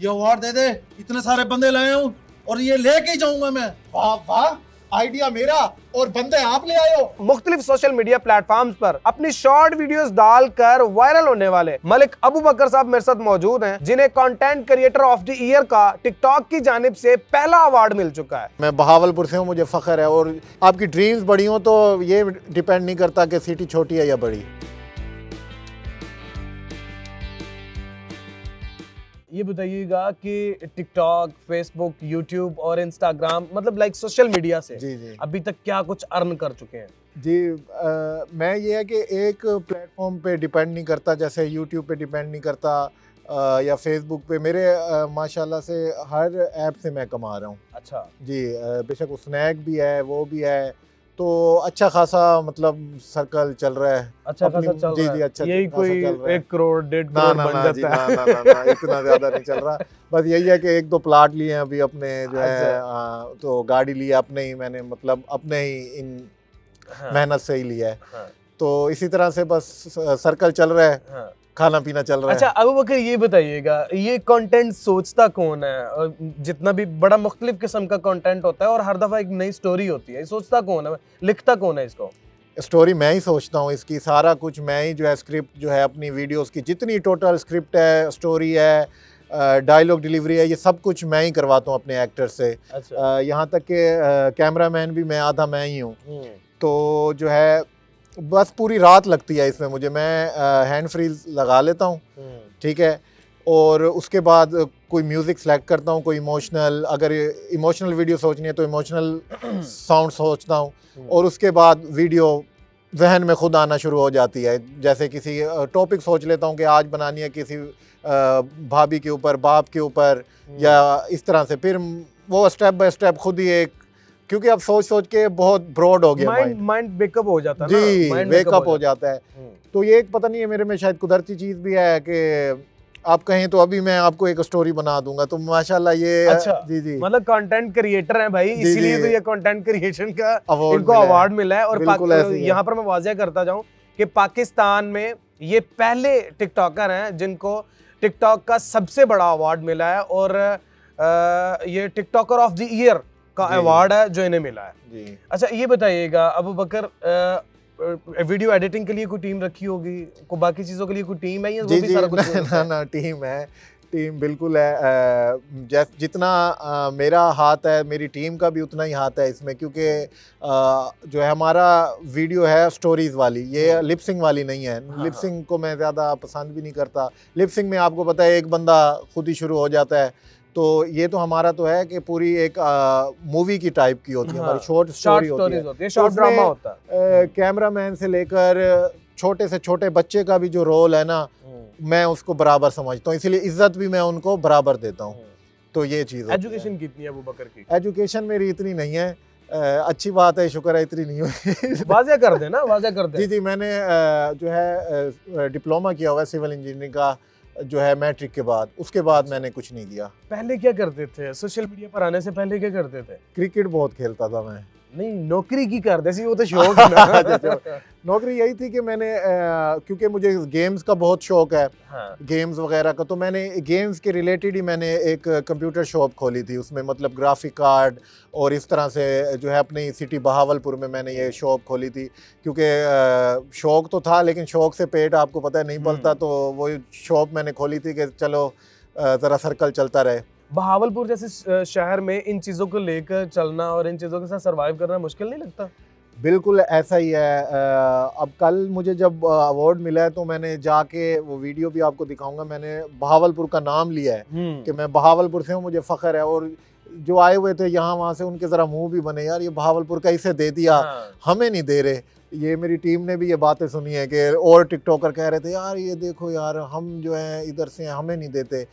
ये अवार्ड दे दे, इतने सारे बंदे लाया हूँ और ये लेके ही जाऊंगा मैं। वाह वाह, आइडिया मेरा और बंदे आप ले आए हो। मुख्तलिफ सोशल मीडिया प्लेटफॉर्म्स पर अपनी शॉर्ट वीडियोस डालकर वायरल होने वाले मलिक अबू बकर साहब मेरे साथ मौजूद हैं, जिन्हें content creator of the year का टिकटॉक की जानिब से पहला अवार्ड मिल चुका है। मैं बहावलपुर से हूँ, मुझे फ़ख्र है। और आपकी ड्रीम्स बड़ी हो तो ये डिपेंड नहीं करता कि सिटी छोटी है या बड़ी। ये बताइएगा कि टिकटॉक, फेसबुक, यूट्यूब और इंस्टाग्राम मतलब लाइक सोशल मीडिया से जी अभी तक क्या कुछ अर्न कर चुके हैं? जी, मैं ये है कि एक प्लेटफॉर्म पे डिपेंड नहीं करता, जैसे यूट्यूब पे डिपेंड नहीं करता या फेसबुक पे। मेरे माशाल्लाह से हर ऐप से मैं कमा रहा हूँ। अच्छा जी, बेशक वो स्नैक भी है, वो भी है, तो अच्छा खासा मतलब सर्कल चल रहा है। अच्छा खासा चल जी रहा जी, है। अच्छा यही खासा कोई चल रहा है। 1 करोड़ 1.5 ना करोड़ ना बन ना जी, जाता ना है। ना ना ना, इतना ज़्यादा नहीं चल रहा। बस यही है कि 1-2 प्लाट लिए हैं अभी अपने जो है, तो गाड़ी ली अपने ही, मैंने मतलब अपने ही इन हाँ, मेहनत से ही लिया है। हाँ, तो इसी तरह से बस सर्कल चल रहा है, हाँ। खाना पीना चल रहा अच्छा है। अबू बकर, ये बताइएगा ये कंटेंट सोचता कौन है? और जितना भी बड़ा मुख्तलिफ किस्म का कंटेंट होता है और हर दफा एक नई स्टोरी होती है, सोचता कौन है, लिखता कौन है इसको? स्टोरी मैं ही सोचता हूँ, इसकी सारा कुछ मैं ही जो है, स्क्रिप्ट जो है अपनी वीडियोस की जितनी टोटल स्क्रिप्ट है, स्टोरी है, डायलॉग डिलीवरी है, ये सब कुछ मैं ही करवाता हूँ अपने एक्टर से। अच्छा। यहाँ तक कि कैमरामैन भी आधा मैं ही हूँ। तो जो है बस पूरी रात लगती है इसमें मुझे। मैं हैंड फ्री लगा लेता हूँ, ठीक है, और उसके बाद कोई म्यूज़िक सेलेक्ट करता हूँ, कोई इमोशनल, अगर इमोशनल वीडियो सोचनी है तो इमोशनल साउंड सोचता हूँ, और उसके बाद वीडियो जहन में खुद आना शुरू हो जाती है। जैसे किसी टॉपिक सोच लेता हूँ कि आज बनानी है किसी भाभी के ऊपर, बाप के ऊपर, या इस तरह से, फिर वो स्टेप बाय स्टेप खुद ही एक, क्योंकि अब सोच सोच के बहुत ब्रॉड हो गया माइंड बेकअप हो जाता है ना, जी, माइंड वेकअप हो जाता है। तो ये एक पता नहीं है मेरे में शायद कुदरती चीज़ भी है कि आप कहें तो अभी मैं आपको एक स्टोरी बना दूंगा, तो माशाल्लाह ये अच्छा, जी जी, मतलब कंटेंट क्रिएटर हैं भाई, जी, इसीलिए जी। तो ये कंटेंट क्रिएशन का अवार्ड इनको मिला है। अवार्ड मिला है। और बिल्कुल ऐसे ही है। यहाँ पर मैं वाज़ेह करता जाऊं कि पाकिस्तान में ये पहले टिकटॉकर हैं जिनको टिकटॉक का सबसे बड़ा अवार्ड मिला है, और ये टिकटॉकर ऑफ द ईयर का जी। अवार्ड है जो इन्हें मिला है। जी। अच्छा ये बताइएगा अबू बकर, वीडियो एडिटिंग के लिए कोई टीम रखी होगी, को बाकी चीज़ों के लिए कोई टीम है या वो जी भी जी, सारा कुछ ना ना, टीम है, टीम बिल्कुल है। जितना मेरा हाथ है, मेरी टीम का भी उतना ही हाथ है इसमें, क्योंकि जो है हमारा वीडियो है स्टोरीज वाली, ये लिपसिंग वाली नहीं है। लिपसिंग को मैं ज़्यादा पसंद भी नहीं करता। लिपसिंग में आपको पता है एक बंदा खुद ही शुरू हो जाता है, तो ये तो हमारा तो है कि पूरी एक मूवी की टाइप की होती है, हमारी शॉर्ट स्टोरी होती है, शॉर्ट ड्रामा होता है। कैमरामैन से लेकर छोटे से छोटे बच्चे का भी जो रोल है ना, मैं उसको बराबर समझता हूँ, इसलिए इज्जत भी मैं उनको बराबर देता हूँ। तो ये चीज़ है। एजुकेशन कितनी है अबू बकर की? एजुकेशन मेरी इतनी नहीं है, अच्छी बात है, शुक्र है इतनी नहीं हुई। वाज़ेह कर देना, वाज़ेह कर दे। जी जी, मैंने जो है डिप्लोमा किया हुआ है सिविल इंजीनियरिंग का, जो है मैट्रिक के बाद, उसके बाद मैंने कुछ नहीं किया। पहले क्या करते थे? सोशल मीडिया पर आने से पहले क्या करते थे? क्रिकेट बहुत खेलता था मैं। नहीं, नौकरी की कर दे सी, वो तो शौक है ना। नौकरी यही थी कि मैंने क्योंकि मुझे गेम्स का बहुत शौक है, हाँ। गेम्स वगैरह का, तो मैंने गेम्स के रिलेटेड ही मैंने एक कंप्यूटर शॉप खोली थी। उसमें मतलब ग्राफिक कार्ड और इस तरह से जो है अपनी सिटी बहावलपुर में मैंने ये शॉप खोली थी, क्योंकि शौक तो था, लेकिन शौक से पेट आपको पता है नहीं पलता, तो वो शॉप मैंने खोली थी कि चलो ज़रा सर्कल चलता रहे। बहावलपुर जैसे शहर में इन चीज़ों को लेकर चलना और इन चीज़ों के साथ सर्वाइव करना मुश्किल नहीं लगता? बिल्कुल ऐसा ही है। अब कल मुझे जब अवार्ड मिला है तो मैंने जाके, वो वीडियो भी आपको दिखाऊंगा, मैंने बहावलपुर का नाम लिया है कि मैं बहावलपुर से हूँ, मुझे फ़ख्र है। और जो आए हुए थे यहाँ वहाँ से, उनके ज़रा मुंह भी बने, यार ये बहावलपुर का इसे दे दिया, हमें नहीं दे रहे। ये मेरी टीम ने भी ये बातें सुनी है कि और टिकटॉकर कह रहे थे यार ये देखो यार, हम जो है इधर से हमें नहीं देते।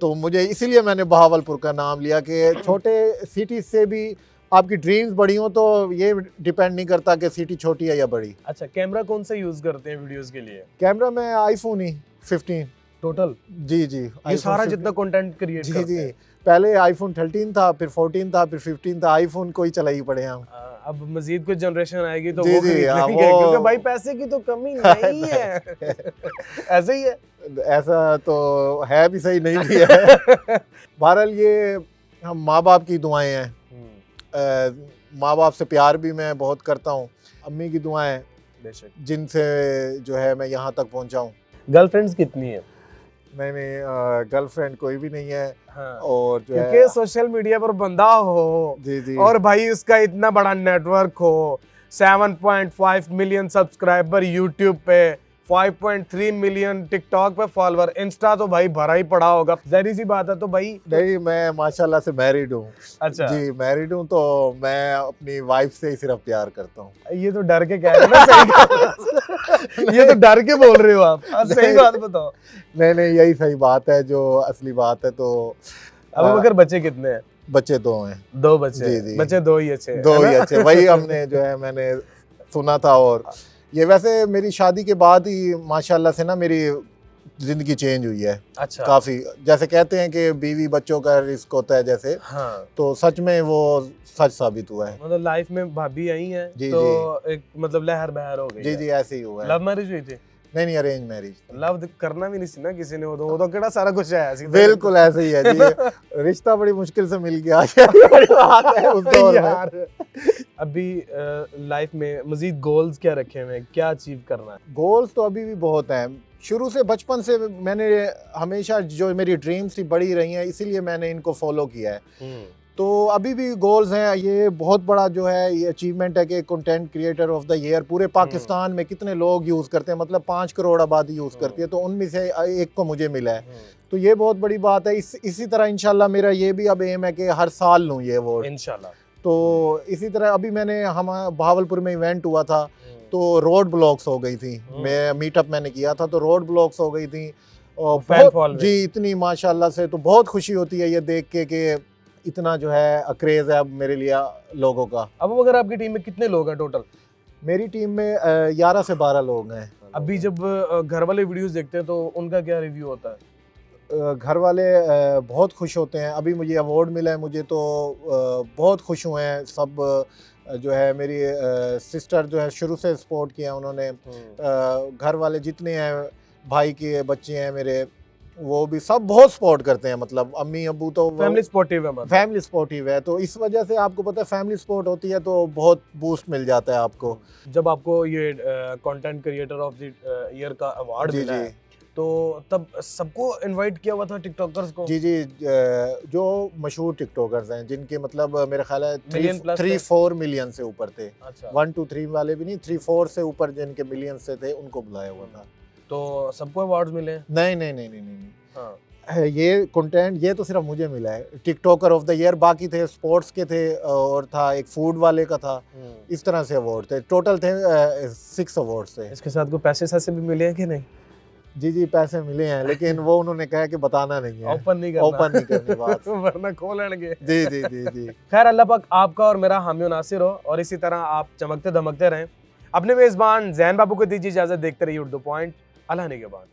तो मुझे इसीलिए मैंने बहावलपुर का नाम लिया कि छोटे सिटी से भी आपकी ड्रीम्स बड़ी हो तो ये डिपेंड नहीं करता कि सिटी छोटी है या बड़ी। अच्छा, कैमरा कौन सा यूज करते हैं वीडियोस के लिए? कैमरा में आईफोन ही 15 टोटल। जी जी, ये सारा जितना कंटेंट क्रिएट जी करते जी, हैं। पहले आईफोन 13 था, फिर 14 था, फिर 15 था, आईफोन को ही चला ही पड़े हम। अब मजीद कुछ जनरेशन आएगी तो जी, वो जी, खरीद हाँ, लेंगे, वो- क्योंकि भाई पैसे की तो कमी नहीं है। ऐसे ही है। ऐसा तो है भी सही, नहीं भी है। बहरहाल ये हम माँ बाप की दुआएं हैं। माँ बाप से प्यार भी मैं बहुत करता हूँ, अम्मी की दुआएं बेशक। जिनसे जो है मैं यहाँ तक पहुँचा हूँ। गर्लफ्रेंड्स कितनी है? मैंने गर्लफ्रेंड कोई भी नहीं है। हाँ। और जो है क्योंकि सोशल मीडिया पर बंदा हो जी जी और भाई उसका इतना बड़ा नेटवर्क हो, 7.5 मिलियन सब्सक्राइबर यूट्यूब पे, 5.3 मिलियन टिकटॉक पे फॉलोअर, इंस्टा तो भाई भरा ही पड़ा होगा, जहरी सी बात है। तो भाई नहीं, मैं माशाल्लाह से मैरिड हूँ। अच्छा जी मैरिड हूँ, तो मैं अपनी वाइफ से ही सिर्फ प्यार करता हूँ। ये तो डर के कह रहे हो ना, सही ये तो डर के बोल रहे हो आप। सही बात बताओ। नहीं नहीं, यही सही बात है, जो असली बात है। तो अब मगर बच्चे कितने हैं? बच्चे 2 हैं। 2 बच्चे जी, हैं। जी। बच्चे 2 ही अच्छे हैं, 2 है ही ना? अच्छे, वही हमने जो है मैंने सुना था। और ये वैसे मेरी शादी के बाद ही माशाल्लाह से ना मेरी जिंदगी चेंज हुई है अच्छा। काफी। जैसे कहते हैं कि बीवी बच्चों का रिस्क होता है, जैसे हाँ, तो सच में वो सच साबित हुआ है। मतलब लाइफ में भाभी आई हैं जी, तो एक मतलब लहर बहर हो गई जी है। जी, ऐसे ही हुआ है। लव मैरिज हुई थी? नहीं अरेंज मैरिज। लव करना भी नहीं सी ना किसी ने, वो तो केड़ा सारा कुछ है सीधा। बिल्कुल ऐसे ही है जी। रिश्ता बड़ी मुश्किल से मिल गया। ये बड़ी बात है उस दौर में। यार अभी लाइफ में मजीद गोल्स क्या रखे हुए हैं, क्या अचीव करना है? गोल्स तो अभी भी बहुत हैं। शुरू से बचपन से मैंने हमेशा जो मेरी ड्रीम्स थी बड़ी रही हैं, इसीलिए मैंने इनको फॉलो किया है। तो अभी भी गोल्स हैं। ये बहुत बड़ा जो है ये अचीवमेंट है कि content creator of the year पूरे पाकिस्तान में कितने लोग यूज़ करते हैं, मतलब 5 करोड़ आबादी यूज़ करती है, तो उनमें से एक को मुझे मिला है। तो ये बहुत बड़ी बात है। इसी तरह इंशाल्लाह मेरा ये भी अब एम है कि हर साल लूँ ये अवार्ड इंशाल्लाह। तो इसी तरह अभी मैंने हम बहावलपुर में इवेंट हुआ था, तो रोड ब्लॉक्स हो गई थी। मैं मीटअप मैंने किया था, तो रोड ब्लॉक्स हो गई थी। और बहुत जी इतनी माशाल्लाह से, तो बहुत खुशी होती है ये देख के कि इतना जो है क्रेज़ है अब मेरे लिए लोगों का। अब अगर आपकी टीम में कितने लोग हैं टोटल? मेरी टीम में 11 से 12 लोग हैं। अभी जब घर वाले वीडियोस देखते हैं तो उनका क्या रिव्यू होता है? घर वाले बहुत खुश होते हैं। अभी मुझे अवार्ड मिला है, मुझे तो बहुत खुश हुए हैं सब। जो है मेरी सिस्टर जो है शुरू से सपोर्ट किया उन्होंने। घर वाले जितने हैं, भाई के बच्चे हैं मेरे, वो भी सब बहुत सपोर्ट करते हैं। मतलब अम्मी अब्बू तो फैमिली सपोर्टिव है मतलब। फैमिली सपोर्टिव है, तो इस वजह से आपको पता है फैमिली सपोर्ट होती है तो बहुत बूस्ट मिल जाता है आपको। जब आपको ये content creator of the year का अवार्ड जी मिला जी है, तो तब सबको इनवाइट किया हुआ था टिकटॉकर्स को? जी जी, जो मशहूर टिकटॉकर्स हैं जिनके मतलब मेरा ख्याल है मिलियन प्लस 3-4 मिलियन से ऊपर थे। अच्छा। 1-2-3 वाले भी नहीं, 3-4 से ऊपर जिनके मिलियन से थे उनको बुलाया हुआ था। तो सबको अवार्ड्स मिले हैं? नहीं नहीं नहीं नहीं नहीं, हाँ। है ये कंटेंट, ये तो सिर्फ मुझे मिला है टिकटॉकर ऑफ द ईयर। बाकी थे स्पोर्ट्स के थे, और था एक फूड वाले का था। इस तरह से अवार्ड थे, टोटल थे 6 अवार्ड्स थे। इसके साथ कोई पैसे सैसे भी मिले हैं कि नहीं? जी जी, पैसे मिले हैं, लेकिन वो उन्होंने कहा कि बताना नहीं है, ओपन नहीं करना। ओपन नहीं करनी बात। वरना खोलेंगे। जी जी जी जी। खैर, अल्लाह पाक आपका और मेरा हामी और नासिर हो, और इसी तरह आप चमकते धमकते रहें। अपने मेजबान जैन बाबू को दीजिए इजाजत। देखते रहिए उर्दू पॉइंट। अल्लाह निगहबान।